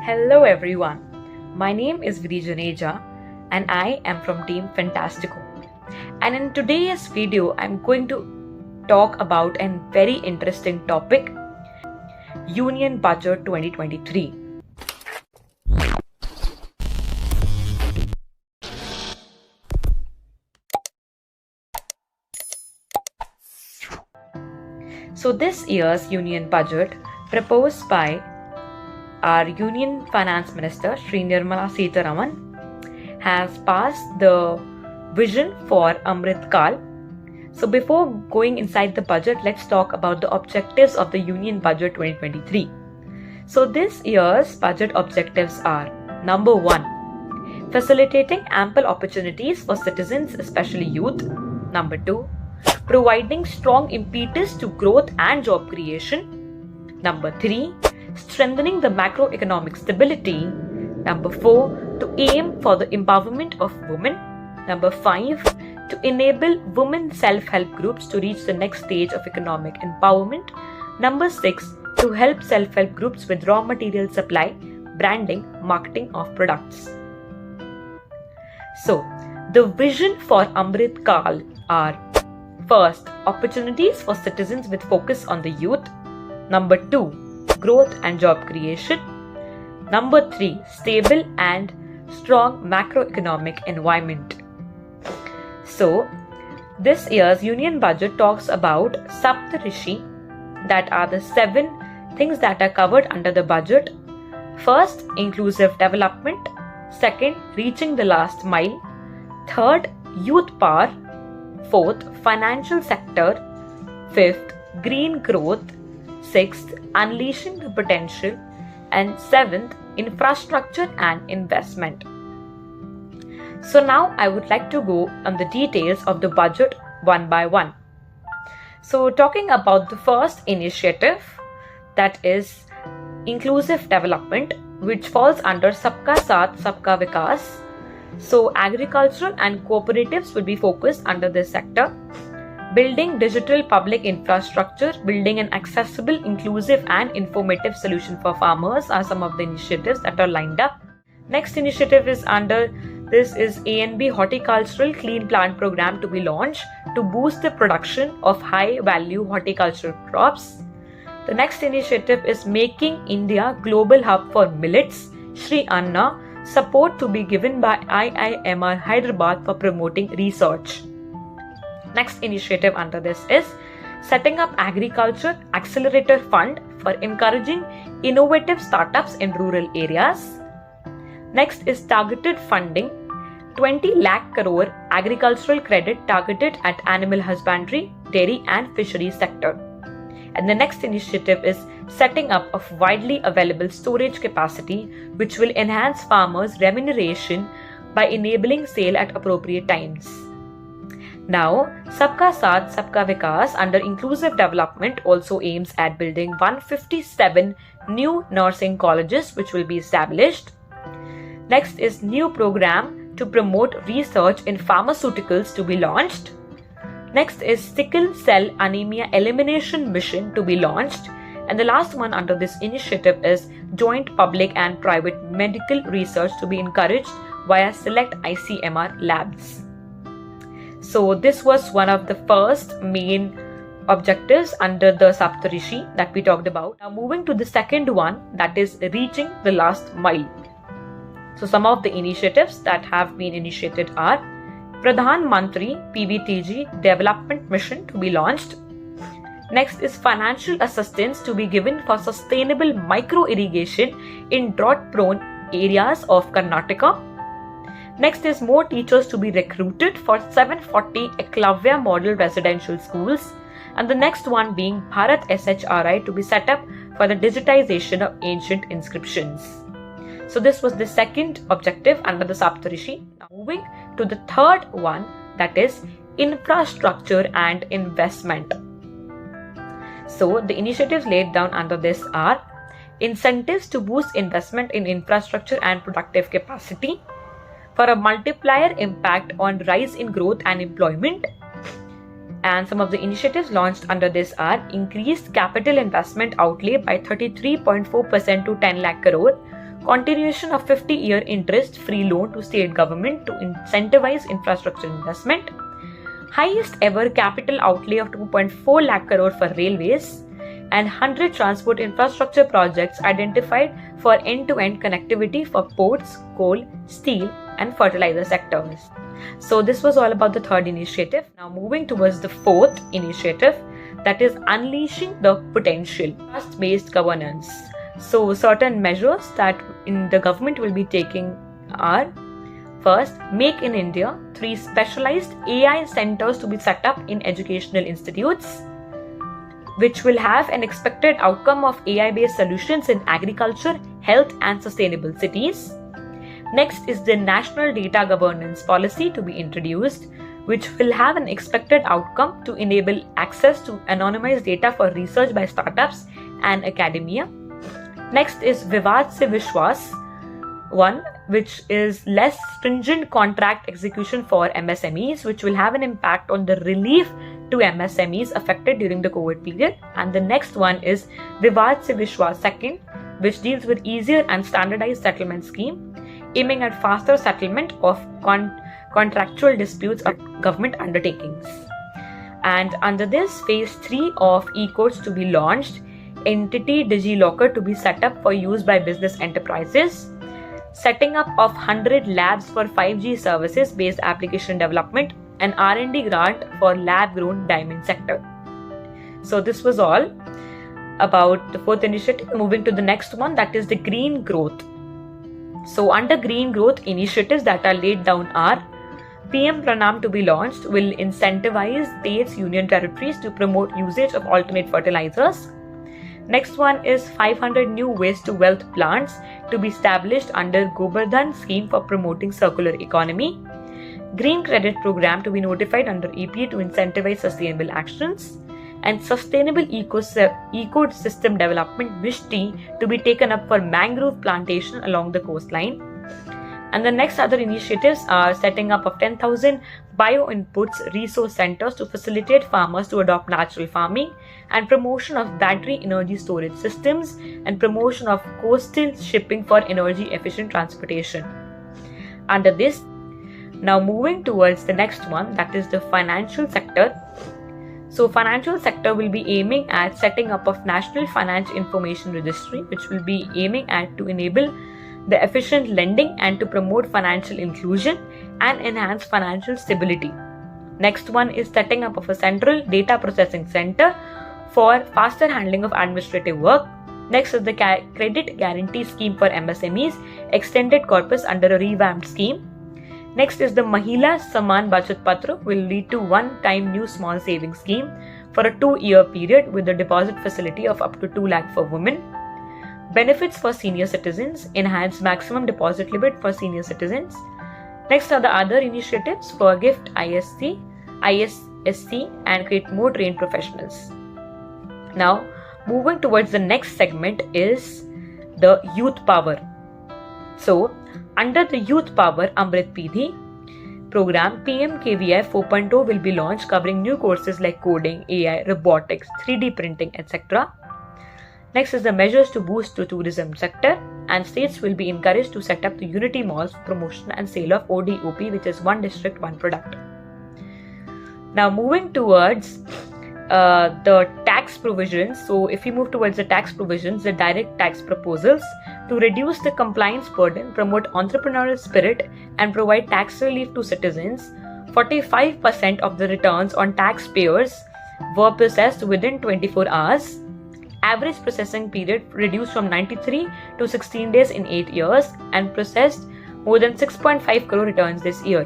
Hello everyone, my name is VIDHI JUNEJA and I am from team FANTASTIQO. And in today's video, I'm going to talk about a very interesting topic, Union Budget 2023. So this year's Union Budget proposed by our Union Finance Minister Shri Nirmala Sitharaman has passed the vision for Amrit Kal. So before going inside the budget, let's talk about the objectives of the Union Budget 2023. So this year's budget objectives are: number 1, facilitating ample opportunities for citizens, especially youth. Number 2, providing strong impetus to growth and job creation. Number 3, strengthening the macroeconomic stability. Number 4, to aim for the empowerment of women. Number 5, to enable women self-help groups to reach the next stage of economic empowerment. Number 6, to help self-help groups with raw material supply, branding, marketing of products. So, the vision for Amrit Kal are: first, opportunities for citizens with focus on the youth. Number 2, growth and job creation. Number 3, stable and strong macroeconomic environment. So, this year's Union Budget talks about Saptarishi, that are the 7 things that are covered under the budget. First, inclusive development. Second, reaching the last mile. Third, youth power. Fourth, financial sector. Fifth, green growth. Sixth, unleashing the potential. And 7th, infrastructure and investment. So now I would like to go on the details of the budget one by one. So talking about the first initiative, that is inclusive development, which falls under Sabka Saath Sabka Vikas. So agricultural and cooperatives will be focused under this sector. Building digital public infrastructure, building an accessible, inclusive and informative solution for farmers are some of the initiatives that are lined up. Next initiative is under this is A&B Horticultural Clean Plant Program to be launched to boost the production of high value horticultural crops. The next initiative is Making India Global Hub for Millets, Shri Anna, support to be given by IIMR Hyderabad for promoting research. Next initiative under this is setting up Agriculture Accelerator Fund for encouraging innovative startups in rural areas. Next is targeted funding, 20 lakh crore agricultural credit targeted at animal husbandry, dairy and fishery sector. And the next initiative is setting up of widely available storage capacity, which will enhance farmers' remuneration by enabling sale at appropriate times. Now, Sabka Saath Sabka Vikas under inclusive development also aims at building 157 new nursing colleges which will be established. Next is new program to promote research in pharmaceuticals to be launched. Next is sickle cell anemia elimination mission to be launched. And the last one under this initiative is joint public and private medical research to be encouraged via select ICMR labs. So this was one of the first main objectives under the Saptarishi that we talked about. Now moving to the second one, that is reaching the last mile. So some of the initiatives that have been initiated are Pradhan Mantri PVTG Development Mission to be launched. Next is financial assistance to be given for sustainable micro irrigation in drought prone areas of Karnataka. Next is more teachers to be recruited for 740 Eklavya model residential schools, and the next one being Bharat SHRI to be set up for the digitization of ancient inscriptions. So this was the second objective under the Saptarishi. Now moving to the third one, that is infrastructure and investment. So the initiatives laid down under this are incentives to boost investment in infrastructure and productive capacity for a multiplier impact on rise in growth and employment. And some of the initiatives launched under this are increased capital investment outlay by 33.4% to 10 lakh crore continuation of 50-year interest-free loan to state government to incentivize infrastructure investment, highest ever capital outlay of 2.4 lakh crore for railways, and 100 transport infrastructure projects identified for end-to-end connectivity for ports, coal, steel, and fertilizer sectors. So this was all about the third initiative. Now moving towards the fourth initiative, that is unleashing the potential, trust-based governance. So certain measures that the government will be taking are: first, make in India 3 specialized AI centers to be set up in educational institutes, which will have an expected outcome of AI-based solutions in agriculture, health, and sustainable cities. Next is the National Data Governance Policy to be introduced, which will have an expected outcome to enable access to anonymized data for research by startups and academia. Next is Vivad Se Vishwas 1, which is less stringent contract execution for MSMEs, which will have an impact on the relief to MSMEs affected during the COVID period. And the next one is Vivad Se Vishwas 2, which deals with easier and standardized settlement scheme, aiming at faster settlement of contractual disputes of government undertakings. And under this, phase 3 of e-courts to be launched, entity DigiLocker to be set up for use by business enterprises, setting up of 100 labs for 5G services based application development, and R&D grant for lab-grown diamond sector. So this was all about the fourth initiative. Moving to the next one, that is the green growth. So under green growth, initiatives that are laid down are: PM Pranam to be launched will incentivize states, union territories to promote usage of alternate fertilizers. Next one is 500 new waste to wealth plants to be established under Gobardhan scheme for promoting circular economy. Green credit program to be notified under EPA to incentivize sustainable actions. And sustainable ecosystem development VIDHI to be taken up for mangrove plantation along the coastline. And the next other initiatives are setting up of 10,000 bio-inputs resource centers to facilitate farmers to adopt natural farming, and promotion of battery energy storage systems, and promotion of coastal shipping for energy efficient transportation. Under this, now moving towards the next one, that is the financial sector. So financial sector will be aiming at setting up of National Finance Information Registry, which will be aiming at to enable the efficient lending and to promote financial inclusion and enhance financial stability. Next one is setting up of a central data processing center for faster handling of administrative work. Next is the credit guarantee scheme for MSMEs, extended corpus under a revamped scheme. Next is the Mahila Saman Bachat Patra will lead to one-time new small savings scheme for a 2-year period with a deposit facility of up to 2 lakh for women. Benefits for senior citizens, enhance maximum deposit limit for senior citizens. Next are the other initiatives for gift ISC, ISSC, and create more trained professionals. Now, moving towards the next segment is the youth power. So, under the Youth Power Amrit VIDHI program, PMKVI 4.0 will be launched, covering new courses like coding, AI, robotics, 3D printing, etc. Next is the measures to boost the tourism sector, and states will be encouraged to set up the Unity malls for promotion and sale of ODOP, which is one district, one product. Now moving towards the tax provisions. So if we move towards the tax provisions, the direct tax proposals to reduce the compliance burden, promote entrepreneurial spirit, and provide tax relief to citizens. 45% of the returns on taxpayers were processed within 24 hours. Average processing period reduced from 93 to 16 days in 8 years, and processed more than 6.5 crore returns this year.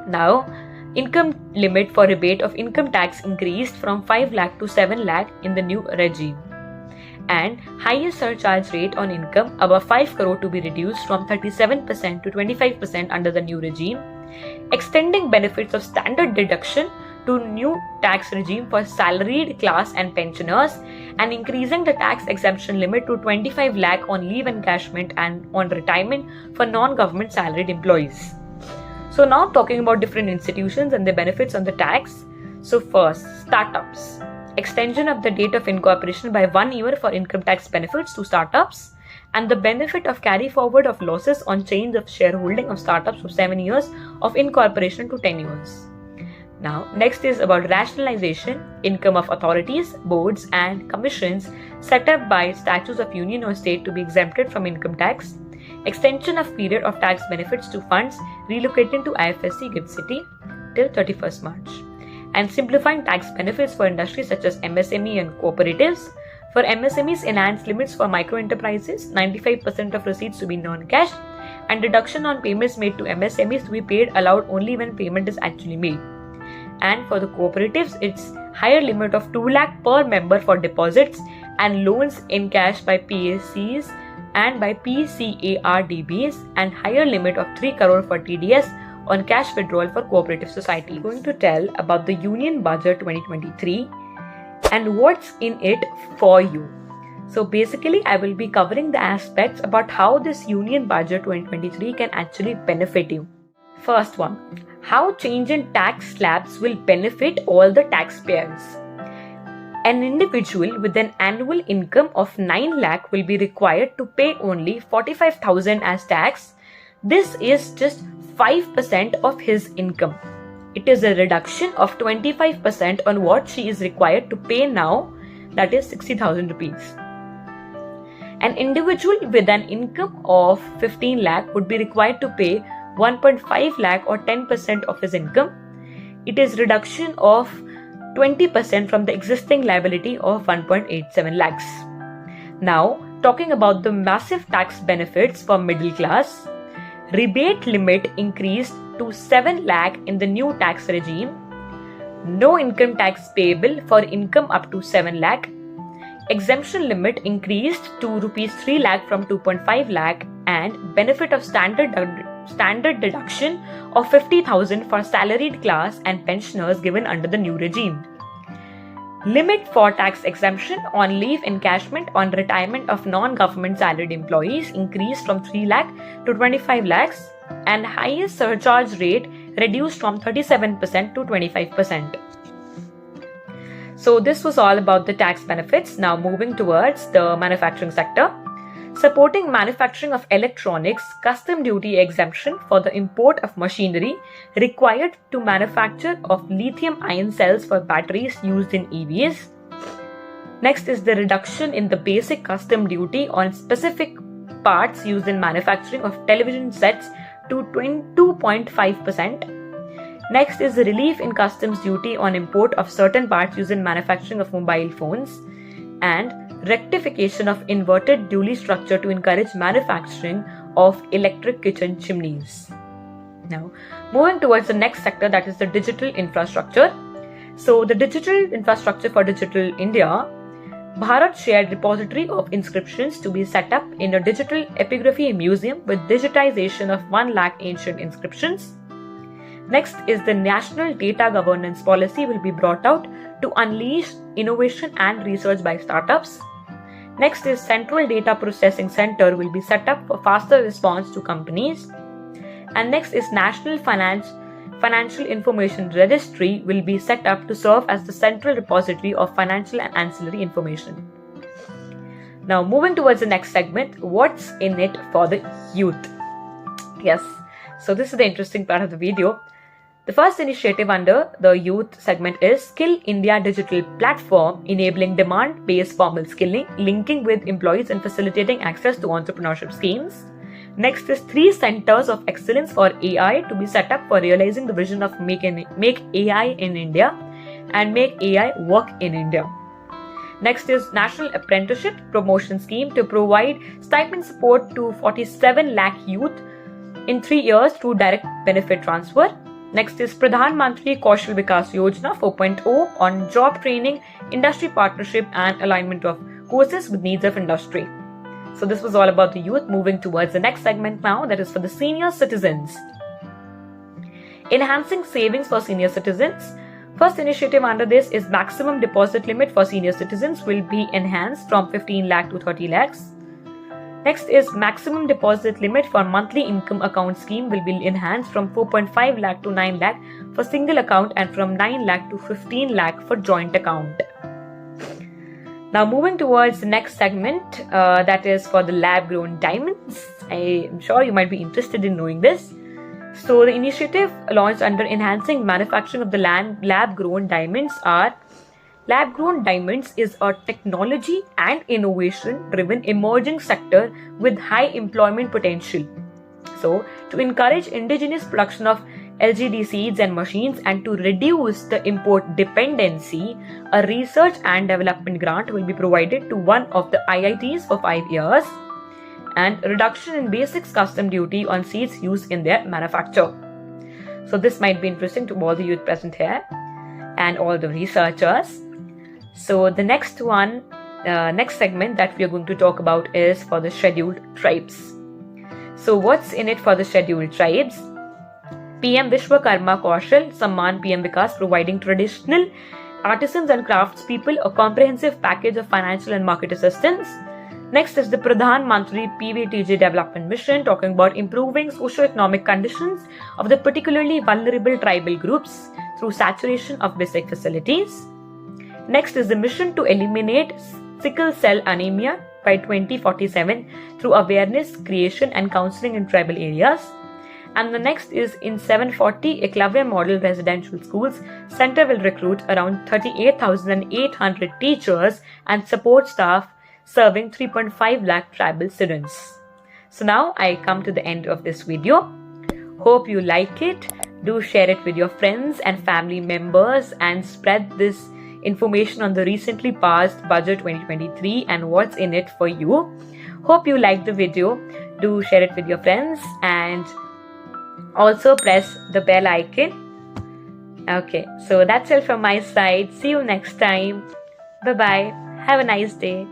Now, income limit for rebate of income tax increased from 5 lakh to 7 lakh in the new regime. And highest surcharge rate on income above 5 crore to be reduced from 37% to 25% under the new regime. Extending benefits of standard deduction to new tax regime for salaried class and pensioners, and increasing the tax exemption limit to 25 lakh on leave encashment and on retirement for non-government salaried employees. So now talking about different institutions and the benefits on the tax. So first, startups. Extension of the date of incorporation by 1 year for income tax benefits to startups, and the benefit of carry forward of losses on change of shareholding of startups of 7 years of incorporation to 10 years. Now, next is about rationalization, income of authorities, boards and commissions set up by statutes of union or state to be exempted from income tax, extension of period of tax benefits to funds relocated to IFSC GIFT City till 31st March, and simplifying tax benefits for industries such as MSME and cooperatives. For MSMEs, enhanced limits for micro enterprises, 95% of receipts to be non-cash, and deduction on payments made to MSMEs to be paid allowed only when payment is actually made. And for the cooperatives, it's higher limit of 2 lakh per member for deposits and loans in cash by PACs and by PCARDBs, and higher limit of 3 crore for TDS on cash withdrawal for cooperative society. I'm going to tell about the Union Budget 2023 and what's in it for you. So basically, I will be covering the aspects about how this Union Budget 2023 can actually benefit you. First one, how change in tax slabs will benefit all the taxpayers. An individual with an annual income of 9 lakh will be required to pay only 45,000 as tax. This is just 5% of his income. It is a reduction of 25% on what she is required to pay now, that is 60,000 rupees. An individual with an income of 15 lakh would be required to pay 1.5 lakh or 10% of his income. It is reduction of 20% from the existing liability of 1.87 lakhs. Now, talking about the massive tax benefits for middle class, rebate limit increased to 7 lakh in the new tax regime. No income tax payable for income up to 7 lakh. Exemption limit increased to rupees 3 lakh from 2.5 lakh, and benefit of standard deduction of 50,000 for salaried class and pensioners given under the new regime. Limit for tax exemption on leave encashment on retirement of non-government salaried employees increased from 3 lakh to 25 lakhs, and highest surcharge rate reduced from 37% to 25%. So this was all about the tax benefits. Now moving towards the manufacturing sector. Supporting manufacturing of electronics, custom duty exemption for the import of machinery required to manufacture of lithium-ion cells for batteries used in EVs. Next is the reduction in the basic custom duty on specific parts used in manufacturing of television sets to 2.5%. Next is the relief in customs duty on import of certain parts used in manufacturing of mobile phones, and rectification of inverted duty structure to encourage manufacturing of electric kitchen chimneys. Now, moving towards the next sector, that is the digital infrastructure. So, the digital infrastructure for Digital India, Bharat shared repository of inscriptions to be set up in a digital epigraphy museum with digitization of 1 lakh ancient inscriptions. Next is the National Data Governance Policy will be brought out to unleash innovation and research by startups. Next is Central Data Processing Center will be set up for faster response to companies. And next is National Financial Information Registry will be set up to serve as the central repository of financial and ancillary information. Now moving towards the next segment, what's in it for the youth? Yes, so this is the interesting part of the video. The first initiative under the youth segment is Skill India Digital Platform, enabling demand-based formal skilling, linking with employees and facilitating access to entrepreneurship schemes. Next is 3 centers of excellence for AI to be set up for realizing the vision of Make AI in India and Make AI Work in India. Next is National Apprenticeship Promotion Scheme to provide stipend support to 47 lakh youth in 3 years through direct benefit transfer. Next is Pradhan Mantri Kaushal Vikas Yojana 4.0 on job training, industry partnership and alignment of courses with needs of industry. So this was all about the youth. Moving towards the next segment now, that is for the senior citizens. Enhancing savings for senior citizens. First initiative under this is maximum deposit limit for senior citizens will be enhanced from 15 lakh to 30 lakhs. Next is maximum deposit limit for monthly income account scheme will be enhanced from 4.5 lakh to 9 lakh for single account and from 9 lakh to 15 lakh for joint account. Now moving towards the next segment, that is for the lab-grown diamonds. I am sure you might be interested in knowing this. So the initiative launched under Enhancing Manufacturing of the Lab-Grown Diamonds are Lab-grown diamonds is a technology and innovation-driven emerging sector with high employment potential. So, to encourage indigenous production of LGD seeds and machines and to reduce the import dependency, a research and development grant will be provided to one of the IITs for 5 years, and reduction in basics custom duty on seeds used in their manufacture. So this might be interesting to all the youth present here and all the researchers. So the next segment that we are going to talk about is for the scheduled tribes. So what's in it for the scheduled tribes? PM Vishwakarma Kaushal Samman PM Vikas, providing traditional artisans and craftspeople a comprehensive package of financial and market assistance. Next is the Pradhan Mantri PVTG Development Mission, talking about improving socio-economic conditions of the particularly vulnerable tribal groups through saturation of basic facilities. Next is the mission to eliminate sickle cell anemia by 2047 through awareness creation and counseling in tribal areas. And the next is in 740 Eklavya Model Residential Schools, Center will recruit around 38,800 teachers and support staff serving 3.5 lakh tribal students. So now I come to the end of this video. Hope you like it. Do share it with your friends and family members and spread this information on the recently passed budget 2023 and what's in it for you. Hope you liked the video. Do share it with your friends and also press the bell icon. Okay, so that's it from my side. See you next time. Bye bye. Have a nice day.